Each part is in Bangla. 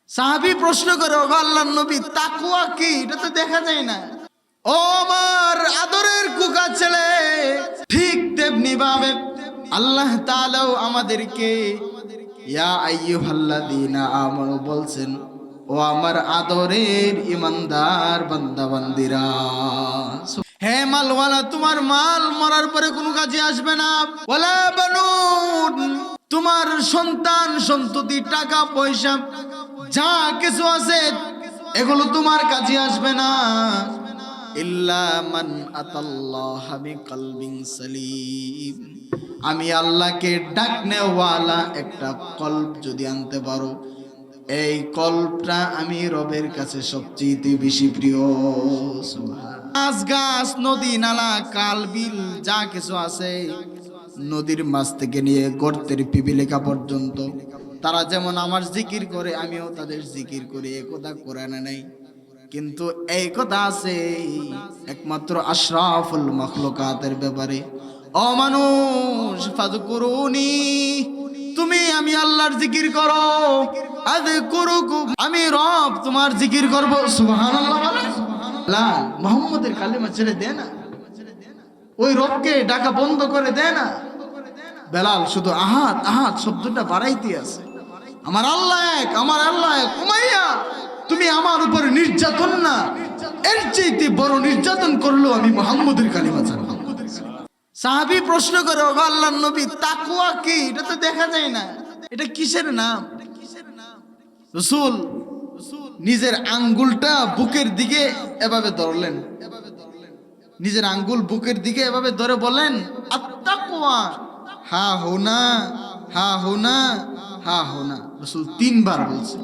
সাহাবী প্রশ্ন করে, ওগো আল্লাহর নবী, তাকওয়া কি? এটা তো দেখা যায় না। ও আমার আদরের কুকা ছেলে, ঠিক তেমনি ভাবে আল্লাহ তাআলাও আমাদেরকে ইয়া আইয়ুহাল্লাযীনা আমানু বলছেন, ও আমার আদরের ইমানদার বান্দা বান্দিরা। হে মালওয়ালা, তোমার মাল মরার পরে কোনো কাজে আসবে না। ওয়ালা বানুন, তোমার সন্তান সন্ততি টাকা পয়সা যা কিছু আছে এগুলো তোমার কাজে আসবে না। ইল্লা মান আতাল্লাহা বিকলবিন সালিম, আমি আল্লাহকে ডাকনেওয়ালা একটা কল্প যদি আনতে পারো, এই কল্পটা আমি রবের কাছে সবচেয়ে বেশি প্রিয়। মাছ গাছ নদী নালা কাল বিল যা কিছু আছে, নদীর মাছ থেকে নিয়ে গর্তের পিপিলিকা পর্যন্ত, তারা যেমন আমার জিকির করে আমিও তাদের জিকির করি, একথা কোরআনে নেই। কিন্তু এই কথা আছে একমাত্র আশরাফুল মাখলুকাতের ব্যাপারে। ও মানুষ, ফাযকুরুনি, তুমি আমি আল্লাহর জিকির করো, আযকুরুকুম, আমি রব তোমার জিকির করব। সুবহানাল্লাহ বলে লা, মুহাম্মদের কালিমা ছেড়ে দে না, ওই রবকে ডাকা বন্ধ করে দে না। বেলাল শুধু আহাত আহাত শব্দটা বাড়াইতে আছে, আমার আল্লাহ এক, আমার আল্লাহ এক। উমাইয়া, তুমি আমার উপর নির্যাতন না, এর চাইতে বড় নির্যাতন করলো আমি মুহাম্মদের কালিমা ছাড়ব। সাহাবী প্রশ্ন করে, ওগো আল্লাহর নবী, তাকওয়া কি? এটা তো দেখা যায় না, এটা কিসের নাম? রাসূল নিজের আঙ্গুলটা বুকের দিকে এভাবে ধরলেন, নিজের আঙ্গুল বুকের দিকে এভাবে ধরে বলেন, আত্তাকওয়া হা হোনা, হা হোনা, হা হোনা। রাসূল 3 বার বলছেন।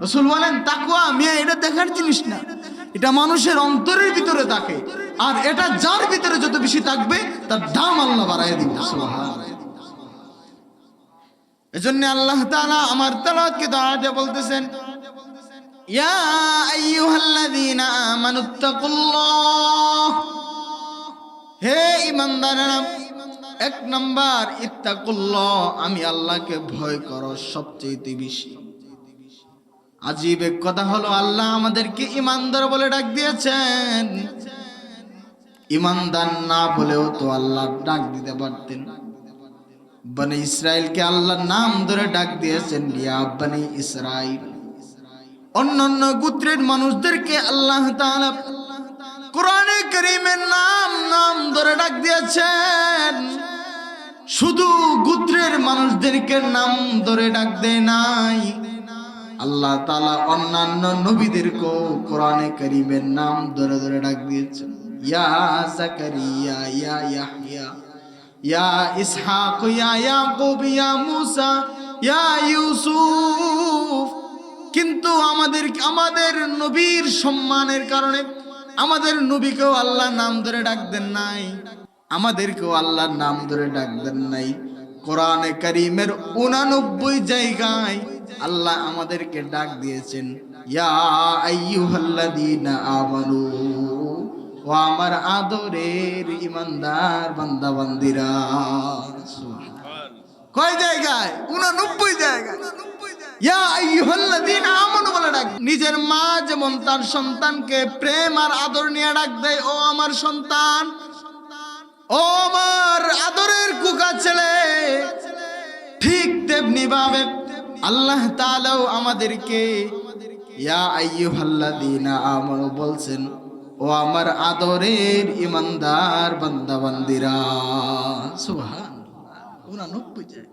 রাসূল বলেন, তাকওয়া মিয়া এটা দেখার জিনিস না, এটা মানুষের অন্তরের ভিতরে থাকে, আর এটা যার ভিতরে যত বেশি থাকবে তার দাম আল্লাহ বাড়ায় দিবে। সুবহানাল্লাহ। এজন্য আল্লাহ তাআলা আমার তেলাওয়াতকে দাঁড়াতে বলতেছেন, ইয়া আইয়ুহাল্লাযীনা আমানুত্তাকুল্লাহ, হে ঈমানদারেরা, 1 নাম্বার ইত্তাকুল্লাহ, আমি আল্লাহকে ভয় করো সবচেয়ে বেশি। আজীব এক কথা হলো, আল্লাহ আমাদেরকে ঈমানদার বলে ডাক দিয়েছেন, ঈমানদার না বলেও তো আল্লাহ ডাক দিতে পারতেন। বনি ইসরাইলকে আল্লাহর নাম ধরে ডাক দিয়েছেন, ইয়া বনি ইসরাইল। অন্যান্য গোত্রের মানুষদেরকে আল্লাহ তাআলা কোরআনে কারীমের নাম ধরে ডাক দিয়েছেন, শুধু গোত্রের মানুষদেরকে নাম ধরে ডাক দেয় নাই। আল্লাহ তাআলা অন্যান্য নবীদেরকেও কোরআনে কারীমের নাম ধরে ধরে ডাক দিয়েছেন, ইয়া যাকারিয়া, ইয়া ইয়াহইয়া, ইয়া ইসহাক, ইয়া ইয়াকুব, ইয়া মূসা, ইয়া ইউসুফ। কিন্তু আমাদের নবীর সম্মানের কারণে আমাদের নবীকেও আল্লাহ নাম ধরে ডাক দেন নাই, আমাদেরকেও আল্লাহর নাম ধরে ডাক দেন নাই। কোরআনে কারীমের 89 জায়গায় আল্লাহ আমাদেরকে ডাক দিয়েছেন, ইয়া আইয়ুহাল্লাযীনা আমানু, ও আমার আদরের ইমানদার বান্দা বান্দিরা। কয় জায়গায়? 89 জায়গায় ইয়া আইয়ুহাল্লাযীনা আমানু বলে ডাক। নিজের মা যেমন তার সন্তানকে প্রেম আর আদর নিয়ে ডাক দেয়, ও আমার সন্তান, ও আমার আদরের কুকা ছেলে, ঠিক তেমনি ভাবে আল্লাহ তাআলাও আমাদেরকে ইয়া আইয়ুহাল্লাযীনা আমানু বলছেন, ও আমার আদরের ইমানদার বান্দা বান্দিরা। সুবহানাল্লাহ, 89 জায়গা।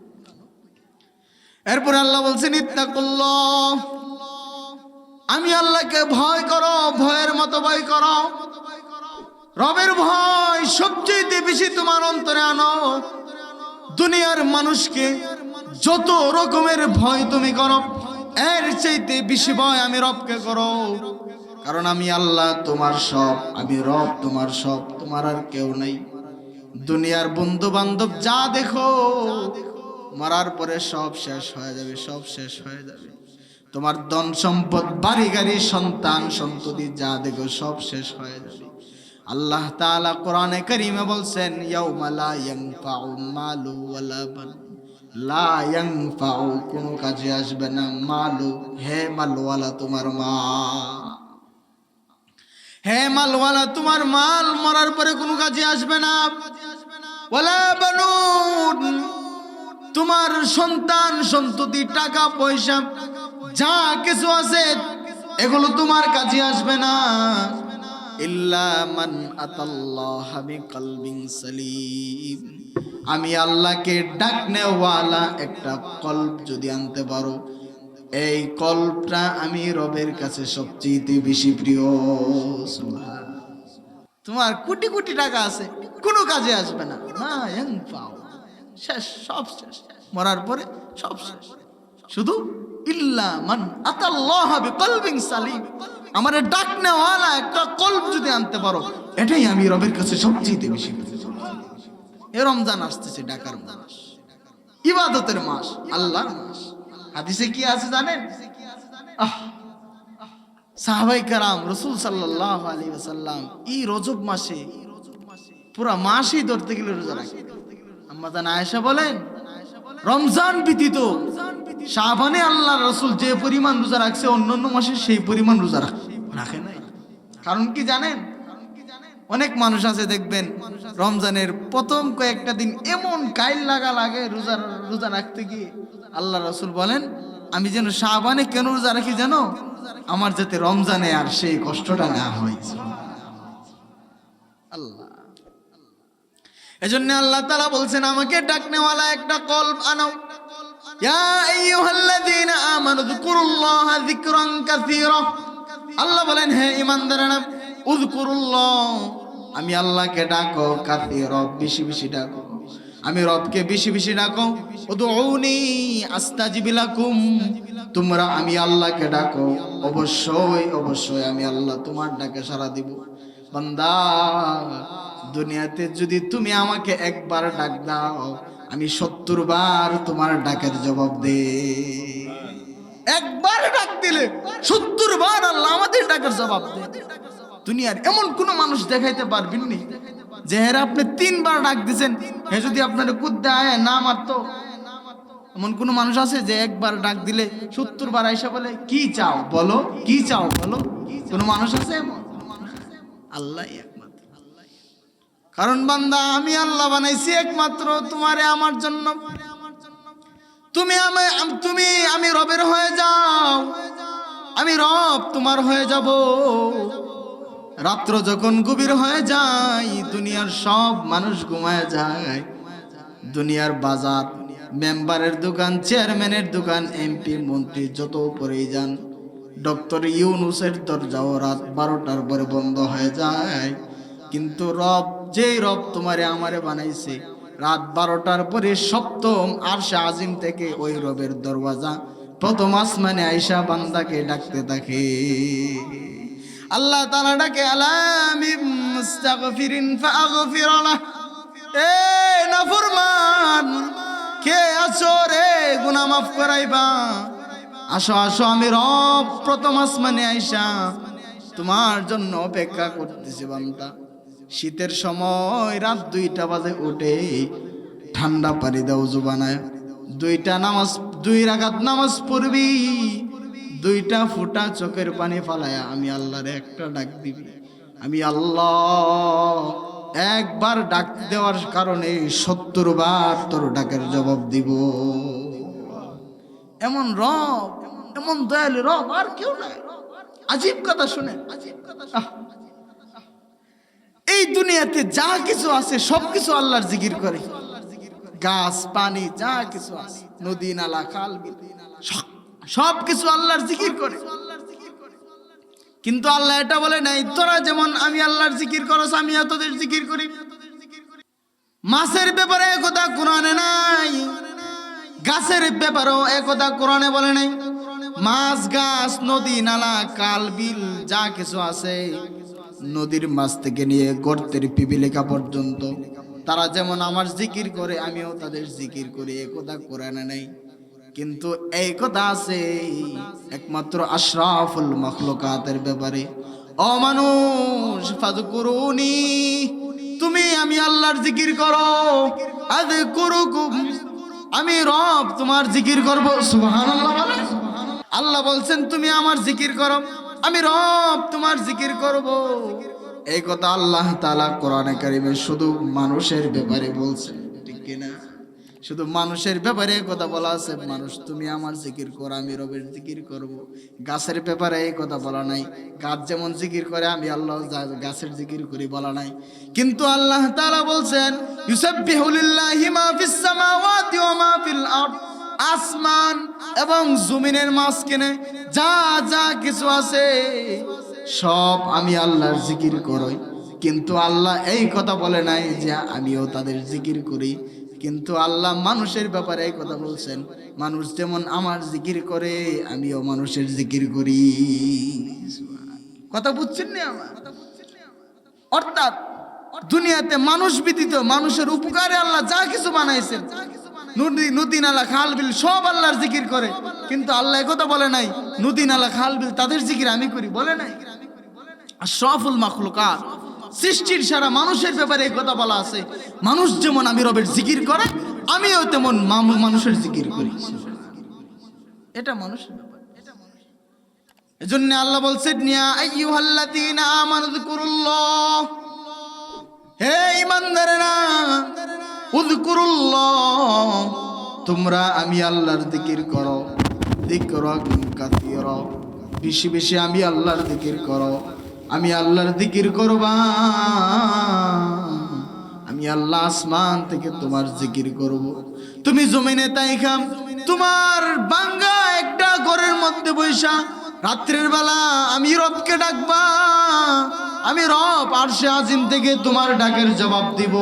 এরপর আল্লাহ বলছেন, ইত্তাকুল্লাহ, আমি আল্লাহকে ভয় করো, ভয়ের মতো ভয় করো। রবের ভয় সবচেয়ে বেশি তোমার অন্তরে আনো। দুনিয়ার মানুষকে যত রকমের ভয় তুমি করো, এর চাইতে বেশি ভয় আমি রবকে করো। কারণ আমি আল্লাহ তোমার সব, আমি রব তোমার সব, তোমার আর কেউ নাই। দুনিয়ার বন্ধু বান্ধব যা দেখো, মরার পরে সব শেষ হয়ে যাবে, সব শেষ হয়ে যাবে। তোমার ধন সম্পদ বাড়ি গাড়ি সন্তান সন্ততি যা দেখো সব শেষ হয়ে যাবে। আল্লাহ তাআলা কোরআনে কারীমে বলছেন, ইয়াউমা লা ইয়ানফাউ মালু ওয়ালা বানুন লা ইয়ানফাউ, কোনো কাজে আসবে না। মালু, হে মালওয়ালা তোমার মা, হে মালওয়ালা তোমার মাল মরার পরে কোনো কাজে আসবে না। ওয়ালা বানুন, তোমার সন্তান সন্ততি টাকা পয়সা যা কিছু আছে এগুলো তোমার কাজে আসবে না। ইল্লা মান আতাল্লাহা বিকলবিন সালিম, আমি আল্লাহকে ডাকনেওয়ালা একটা কল্ব যদি আনতে পারো, এই কল্পটা আমি রবের কাছে সবচেয়ে বেশি প্রিয়। তোমার কোটি কোটি টাকা আছে, কোনো কাজে আসবে না। না ইয়ানফাউ, শেষ, সব শেষ, মরার পরে সব শেষ। শুধু ইল্লা মান আতাল্লাহা বিকলবিন সালিম, আমার ডাকনেওয়ালা একটা কল্ব যদি আনতে পারো, এটাই আমি রবের কাছে সবচেয়ে বেশি প্রিয়। এ রমজান আসতেছে, ডাকার মাস, ইবাদতের মাস, আল্লাহর মাস। হাদিসে কি আছে জানেন? সাহাবায়ে কেরাম রাসূল সাল্লাল্লাহু আলাইহি ওয়াসাল্লাম এই রজব মাসে পুরা মাসই ধরতে গেলে রোজা রাখে। আম্মা জান আয়েশা বলেন, রমজান ব্যতীত শাবানে আল্লাহর রাসূল যে পরিমাণ রোজা রাখছে অন্যান্য মাসে সেই পরিমাণ রোজা রাখে না। কারণ কি জানেন? অনেক মানুষ আছে দেখবেন রমজানের প্রথম কয়েকটা দিন এমন কাইল লাগে রোজা রাখতে গিয়ে। আল্লাহ রাসূল বলেন, আমি যেন শাবানে কেন রোজা রাখি জানো? আমার যাতে রমজানে আর সেই কষ্টটা না হয়। আল্লাহ, এজন্য আল্লাহ তাআলা বলছেন, আমাকে ডাকনেওয়ালা একটা কল্ব আনো। ইয়া আইয়ুহাল্লাযীনা আমানু যকুরুল্লাহা যিকরান কাসীরা, আল্লাহ বলেন, হে ঈমানদারেরা, উযকুরুল্লাহ, আমি আল্লাহকে ডাকো, কাসীরা, বেশি বেশি ডাকো, আমি রবকে বেশি বেশি ডাকো। উদউনি আস্তাজিব লাকুম, তোমরা আমি আল্লাহকে ডাকো, অবশ্যই অবশ্যই আমি আল্লাহ তোমার ডাকে সাড়া দিব। বান্দা, দুনিয়াতে যদি তুমি আমাকে একবার ডাক দাও, আমি ৭০ বার তোমার ডাকের জবাব দে। একবার ডাক দিলে ৭০ বার আল্লাহ আমাদের ডাকের জবাব দে। দুনিয়ার এমন কোন মানুষ দেখাইতে পারবেন নি যে হেরা আপনি ৩ বার ডাক দিছেন, হে যদি আপনার কুদ্দায় না মারতো? এমন কোন মানুষ আছে যে একবার ডাক দিলে ৭০ বার আইসা বলে, কি চাও বলো, কি চাও বলো? কোন মানুষ আছে এমন? আল্লাহ একমাত্র। কারণ বান্দা, আমি আল্লাহ বানাইছি একমাত্র তোমারে আমার জন্য। আমি রবের হয়ে যাও, আমি রব তোমার হয়ে যাব। রাত্র যখন গভীর হয়ে যায়, দুনিয়ার সব মানুষ ঘুমায় যায়, দুনিয়ার বাজার, মেম্বারের দোকান, চেয়ারম্যানের দোকান, এমপি মন্ত্রী যত উপরেই যান, ডক্টর ইউনুসের দরজাও রাত 12টার পরে বন্ধ হয়ে যায়। কিন্তু রব, যেই রব তোমারে আমারে বানাইছে, রাত 12টার পরে সপ্তম আরশে আজিম থেকে ওই রবের দরওয়াজা প্রথম আসমানে আয়েশা বান্দাকে ডাকতে থাকে। আল্লাহ তাআলা ডাকে, আলামিম মুস্তাগফিরিন ফাগফির লাহ, এ নাফরমান, কে আছো রে গুনাহ মাফ করাইবা? আসো আসো, আমি রব প্রথম আসমানে আয়েশা তোমার জন্য অপেক্ষা করতেছি। বান্দা, শীতের সময় রাত 2টা বাজে উঠে ঠান্ডা পানি দাও জুবানায়, 2 রাকাত নামাজ পড়বি, 2টা ফুটা চোখের পানি ফালায়া আমি আল্লাহর একটা ডাক দিবি। আমি আল্লাহ একবার ডাক দেওয়ার কারণে ৭০ বার তোর ডাকের জবাব দিব। এমন রব, এমন দয়ালু রব আর কেউ নাই। আজীব কথা শুনে, এই দুনিয়াতে যা কিছু আছে সবকিছু আল্লাহর জিকির করে। গাছ, পানি, যা কিছু আছে, নদী, নালা, খাল, বিল, সবকিছু আল্লাহর জিকির করে। কিন্তু আল্লাহ এটা বলে নাই, তোরা যেমন আমি আল্লাহর জিকির করছ, আমি তোদের জিকির করি। মাছের ব্যাপারে একথা কোরআনে নাই, গাছের ব্যাপারেও একথা কোরআনে বলে নাই। মাছ, গাছ, নদী, নালা, খাল, বিল, যা কিছু আছে, নদীর মাছ থেকে নিয়ে গর্তের পিপিলিকা পর্যন্ত, তারা যেমন আমার জিকির করে আমিও তাদের জিকির করি, একথা কোরআনে নাই। কিন্তু এই কথা আছে একমাত্র আশরাফুল মাখলুকাতের ব্যাপারে। ও মানুষ, ফাযকুরুনি, তুমি আমি আল্লাহর জিকির করো, আযকুরুকুম, আমি রব তোমার জিকির করব। সুবহানাল্লাহ বলেন। আল্লাহ বলছেন তুমি আমার জিকির করো, আমি রব তোমার জিকির করব। এই কথা আল্লাহ তাআলা কোরআনে কারিমে শুধু মানুষের ব্যাপারে বলছেন, ঠিক কিনা? শুধু মানুষের ব্যাপারে কথা বলা আছে, মানুষ তুমি আমার জিকির করো, আমি রবের জিকির করব। গাছের ব্যাপারে এই কথা বলা নাই, গাছ যেমন জিকির করে আমি আল্লাহ গাছের জিকির করি বলা নাই। কিন্তু আল্লাহ তাআলা বলছেন ইউসাব্বিহু লিল্লাহি মা ফিস সামাওয়াতি ওয়া মা ফিল আরদ, আসমান এবং জমিনের মাঝখানে যা যা কিছু আছে সব আমি আল্লাহর জিকির করি। কিন্তু আল্লাহ এই কথা বলে নাই যে আমিও তাদের জিকির করি। কিন্তু আল্লাহ মানুষের ব্যাপারে এই কথা বলছেন, মানুষ যেমন আমার জিকির করে আমিও মানুষের জিকির করি। কথা বুঝছেন না আমার? অর্থাৎ দুনিয়াতে মানুষ ব্যতীত মানুষের উপকারে আল্লাহ যা কিছু বানাইছেন, নদী নালা খাল বিল সব আল্লাহর জিকির করে। কিন্তু আল্লাহ কথা বলে নাই নদী নালা খাল বিল তাদের জিকির আমি করি, বলে নাই। আশরাফুল মাখলুকাত সৃষ্টির সারা মানুষের ব্যাপারে এই কথা বলা আছে, মানুষ যেমন আমি রবের জিকির করে আমিও তেমন মানুষের জিকির করি। এটা মানুষের ব্যাপার। এজন্য আল্লাহ বলছেন ইয়া আইয়ুহাল্লাযীনা আমানু যিকুরুল্লাহ, হে ঈমানদারেরা উযকুরুল্লাহ, তোমরা আমি আল্লাহর জিকির করো। যিকরান কাসীরা, বেশি বেশি আমি আল্লাহর জিকির করো। আমি আল্লাহর জিকির করবা, আমি আল্লাহ আসমান থেকে তোমার জিকির করব। তুমি জমিনে তাইখাম তোমার বাঙ্গা একটা ঘরের মধ্যে বৈশা রাত্রের বেলা আমি রবকে ডাকবা, আমি রব আরশে আজিম থেকে তোমার ডাকের জবাব দিব।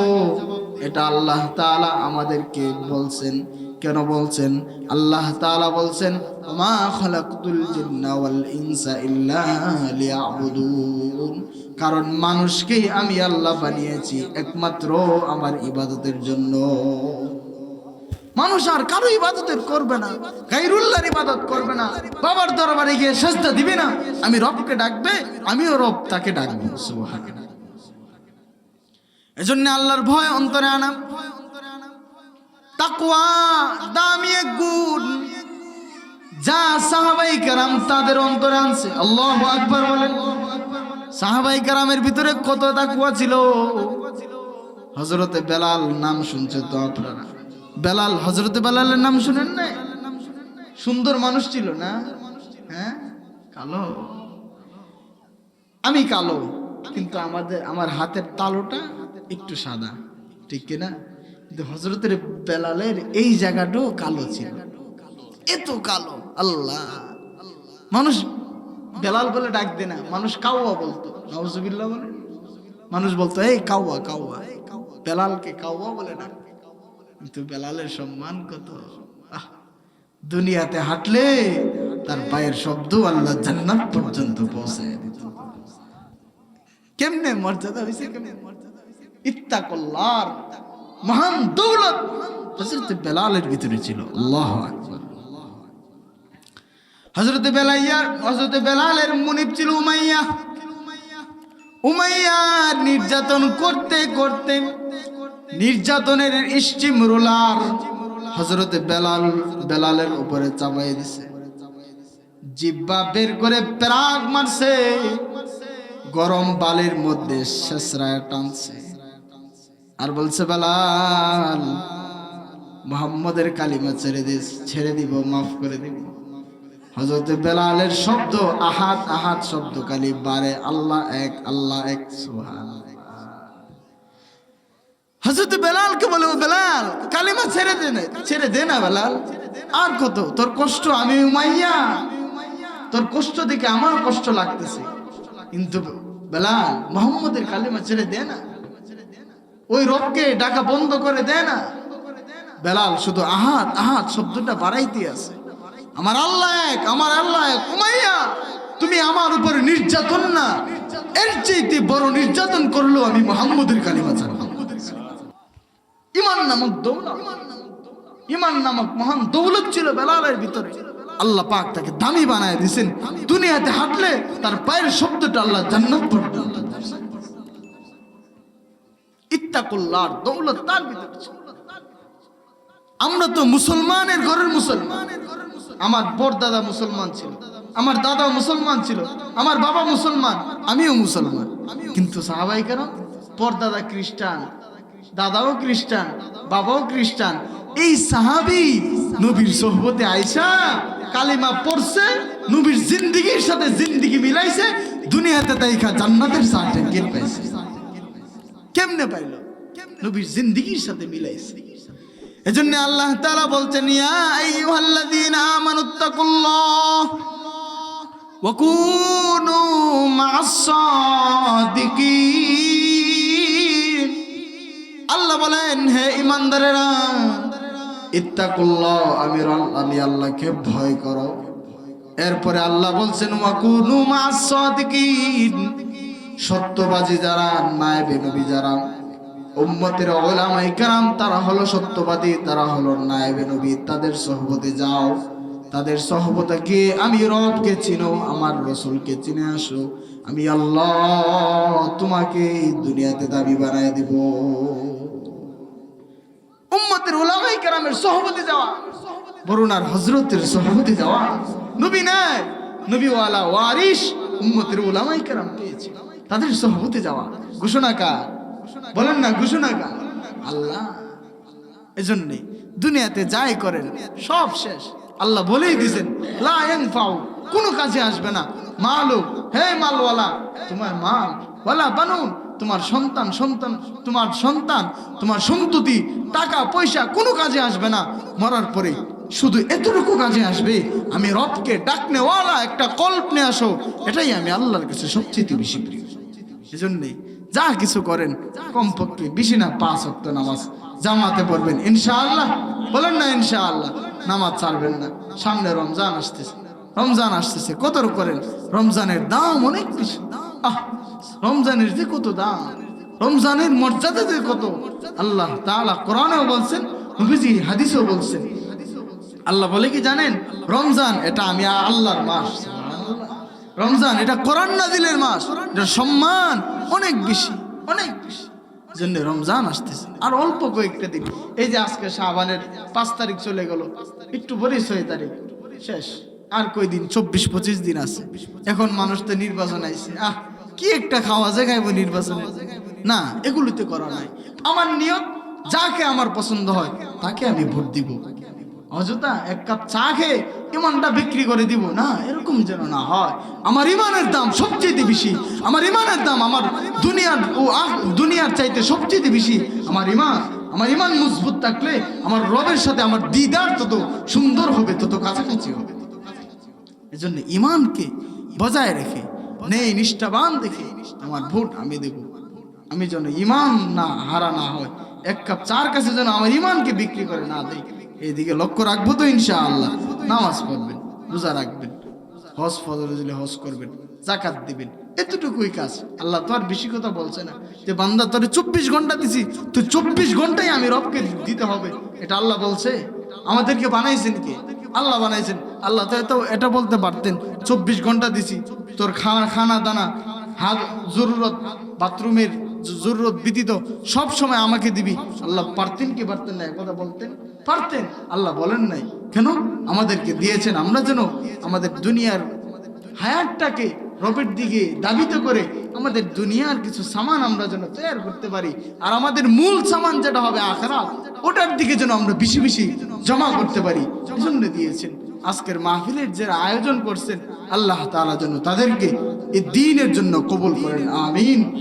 এটা আল্লাহ তাআলা আমাদেরকে বলছেন। কেন বলছেন? আল্লাহ তাআলা বলছেন মা খালাকতুল জিন্না ওয়াল ইনসা ইল্লা লিয়াবুদুন, কারণ মানুষকেই আমি আল্লাহ বানিয়েছি একমাত্র আমার ইবাদতের জন্য। মানুষ আর কারো ইবাদতের করবে না, গায়রুল্লাহর ইবাদত করবে না, বাবার দরবারে গিয়ে সিজদা দিবে না, আমি রবকে ডাকবে, আমিও রব তাকে ডাকবো। সুবহানাল্লাহ। এজন্য আল্লাহর ভয় অন্তরে আনা, তাকওয়া দামি এক গুণ যা সাহাবায়ে কেরাম তাদের অন্তরে আনছে। আল্লাহু আকবার বলেন। সাহাবায়ে কেরামের ভিতরে কত তাকওয়া ছিল। হযরতে বেলাল নাম শুনছে তো আপনারা? বেলাল, হযরতে বেলালের নাম শুনেন না? সুন্দর মানুষ ছিল না? হ্যাঁ, কালো। আমি কালো, কিন্তু আমার হাতের তালুটা একটু সাদা, ঠিক কিনা? কিন্তু হযরতের বেলালের এই জায়গাটাও কালো ছিল, এত কালো। আল্লাহ, মানুষ বেলাল বলে ডাক দে না, মানুষ কাওয়া বলতো। নাউজুবিল্লাহ বলে মানুষ বলতো এই কাওয়া কাওয়া, বেলালকে কাওয়া বলে ডাক। কিন্তু বেলালের সম্মান কত! দুনিয়াতে হাঁটলে তার পায়ের শব্দ আল্লাহ জান্নাত পর্যন্ত পৌঁছায় দিত। কেমনে মর্যাদা হইছে, কেমনে মর্যাদা হইছে! ইত্তাকুল্লাহ মহান দৌলত হযরত বেলালের ভিতরে ছিল। আল্লাহু আকবার। হযরত বেলালের মুনিব ছিল উমাইয়া। উমাইয়া নির্যাতন করতে করতে নির্যাতনের স্টিম রোলার হযরত বেলালের উপরে চাপাই দিছে। জিহ্বা বের করে প্রাগ মারছে, গরম বালির মধ্যে শেষরায় টানছে আর বলছে বেলাল, মুহাম্মদের কালিমা ছেড়ে দিব, মাফ করে দিব। হযরত বেলালের শব্দ আহাদ আহাদ শব্দ খালি বারে, আল্লাহ এক, আল্লাহ এক, সুবহানাল্লাহ। হযরত বেলালকে বলে, ও বেলাল কালিমা ছেড়ে দে না বেলাল, আর কত তোর কষ্ট, আমি উমাইয়া, তোর কষ্ট দেখে আমার কষ্ট লাগতেছে, কিন্তু বেলাল মুহাম্মদের কালিমা ছেড়ে দে না, ওই রবকে ডাকা বন্ধ করে দে না। বেলাল শুধু আহাদ আহাদ শব্দটা বাড়াইতে আছে, আমার আল্লাহ এক, আমার আল্লাহ এক। উমাইয়া তুমি আমার উপরে নির্যাতন না, এর চাইতে বড় নির্যাতন করলো আমি মুহাম্মদের কালিমা ছাড়ব। ঈমান নামক দৌলত, ঈমান নামক মহান দৌলত ছিল বেলালের ভিতরে। আল্লাহ পাক তাকে দামি বানায় দিয়েছেন। দুনিয়াতে হাঁটলে তার পায়ের শব্দটা আল্লাহ জান্নাত পর্যন্ত। ইত্তাকুল্লাহর দৌলত তার ভিতরে ছিল। আমরা তো মুসলমানের ঘরের মুসলমান। আমার পরদাদা মুসলমান ছিল, আমার দাদা মুসলমান ছিল, আমার বাবা মুসলমান, আমিও মুসলমান। কিন্তু সাহাবায়ে কেরাম পরদাদা খ্রিস্টান, দাদাও খ্রিস্টান, বাবাও খ্রিস্টান। এই সাহাবী নবীর সোহবতে আয়েশা কালিমা পড়ছে, নবীর জিন্দেগির সাথে জিন্দেগি মিলাইছে, দুনিয়াতে তাইকা জান্নাতের সার্টিফিকেট পাইছে। কেমনে পাইল? নবীর জিন্দেগির সাথে মিলাইছে। এজন্য আল্লাহ তাআলা বলছেন, ইয়া আইয়ুহাল্লাযীনা আমানুত্তাকুল্লাহ ওয়া কুনু মা'আস সাদিকিন। আল্লাহ বলেন, হে ঈমানদারেরা, ইত্তাকুল্লাহ, আমি আল্লাহকে ভয় করো। এরপরে আল্লাহ বলছেন, ওয়া কুনু মা'আস সাদিকিন, সত্যবাদী যারা, নায়েবে নবী যারা, উম্মতের উলামায়ে কেরাম, তারা হলো সত্যবাদী, তারা হলো নায়েবে নবী, তাদের সোহবতে যাও। তাদের সোহবতে গিয়ে আমি রবকে চিনো, আমার রাসূলকে চিনে আসো। আমি আল্লাহ তোমাকে দুনিয়াতে দাবি বানায় দিব। উম্মতের উলামায়ে কেরামের সোহবতে যাওয়া, বরুণার হযরতের সোহবতে যাওয়া। নবী নাই, নবীওয়ালা ওয়ারিস উম্মতের উলামায়ে কেরাম পেয়েছে, তাদের সোহবতে যাওয়া। ঘোষণা কার? বলেন না, ঘোষণা কার? আল্লাহ। এজন্য দুনিয়াতে যাই করেন সব শেষ। আল্লাহ বলেই দিয়েছেন, লা ইয়ানফাউ, কোনো কাজে আসবে না। মালুক, হে মালওয়ালা, তোমার মাল, ওয়ালা বানুন, তোমার সন্তান, তোমার সন্ততি, টাকা পয়সা কোনো কাজে আসবে না। মরার পরে শুধু এতটুকু কাজে আসবে, আমি রবকে ডাকনেওয়ালা একটা কল্প নিয়ে আসো। এটাই আমি আল্লাহর কাছে সবচেয়ে বেশি প্রিয়। এজন্যই যা কিছু করেন কমপক্ষে বেশি না 5 ওয়াক্ত নামাজ জামাতে পড়বেন ইনশাআল্লাহ। বলেন না ইনশাআল্লাহ। নামাজ ছাড়বেন না। সামনে রমজান আসতেছে, কদর করেন। রমজানের দাম অনেক বেশি। রমজানের যে কত দাম, রমজানের মর্যাদা যে কত। আল্লাহ তাআলা কোরআনেও বলছেন, নবীজি হাদিসেও বলছেন। আল্লাহ বলে কি জানেন? রমজান এটা আমি আল্লাহর মাস। রমজান এটা কোরআন নাজিলের মাস, এটার সম্মান অনেক বেশি, অনেক বেশি। জন্য রমজান আসতেছে আর অল্প কয়েকটা দিন। এই যে আজকে শাবানের 5 তারিখ চলে গেল, একটু পরে 6 তারিখ শেষ। আর কয়দিন? 24-25 দিন আছে। এখন মানুষ তো নির্বাচন আইছে, কি একটা খাওয়া যায় খাইব নির্বাচনে? না, এগুলোতে করা নাই। আমার নিয়ত, যাকে আমার পছন্দ হয় তাকে আমি ভোট দিব। অযথা 1 কাপ চা খেয়ে ইমানটা বিক্রি করে দিব না, এরকম যেন না হয়। আমার ইমানের দাম সবচেয়ে বেশি। আমার ইমানের দাম আমার দুনিয়ার চাইতে সবচেয়ে বেশি। আমার ইমান মজবুত থাকলে আমার রবের সাথে আমার দিদার তত সুন্দর হবে, তত কাছাকাছি হবে। এজন্য ইমানকে বজায় রেখে নেই নিষ্ঠাবান দেখে আমার ভোট আমি দেব। আমি যেন ইমান না হারা না হয়, 1 কাপ চার কাছে যেন আমার ইমানকে বিক্রি করে না দেয়, এইদিকে লক্ষ্য রাখবো তো ইনশাআল্লাহ। নামাজ পড়বেন, রোজা রাখবেন, হজ ফরজ দিলে হজ করবেন, যাকাত দিবেন, এতটুকুই কাজ। আল্লাহ তো আর বেশি কথা বলছে না যে বান্দা তোরে 24 ঘন্টা দিছি, তো 24 ঘন্টাই আমি রবকে দিতে হবে। এটা আল্লাহ বলছে? আমাদেরকে বানাইছেন কে? আল্লাহ বানাইছেন। আল্লাহ তো এটা বলতে পারতেন, 24 ঘন্টা দিছি, তোর খানা দানা, হাত জরুরত, বাথরুমের জরুরত ব্যতীত সব সময় আমাকে দিবি। আল্লাহ পারতেন কি পারতেন না? কথা বলতেন, পারতেন। আল্লাহ বলেন নাই কেন? আমাদেরকে দিয়েছেন আমরা যেন আমাদের দুনিয়ার হায়াতটাকে রবের দিকে দাবিত করে আমাদের দুনিয়ার কিছু সামান আমরা যেন তৈরি করতে পারি, আর আমাদের মূল সামান যেটা হবে আখিরাত, ওটার দিকে যেন আমরা বেশি বেশি জমা করতে পারি। এজন্য দিয়েছেন। আজকের মাহফিলের যারা আয়োজন করছেন, আল্লাহ তাআলা যেন তাদেরকে এই দ্বীনের জন্য কবুল করেন। আমিন।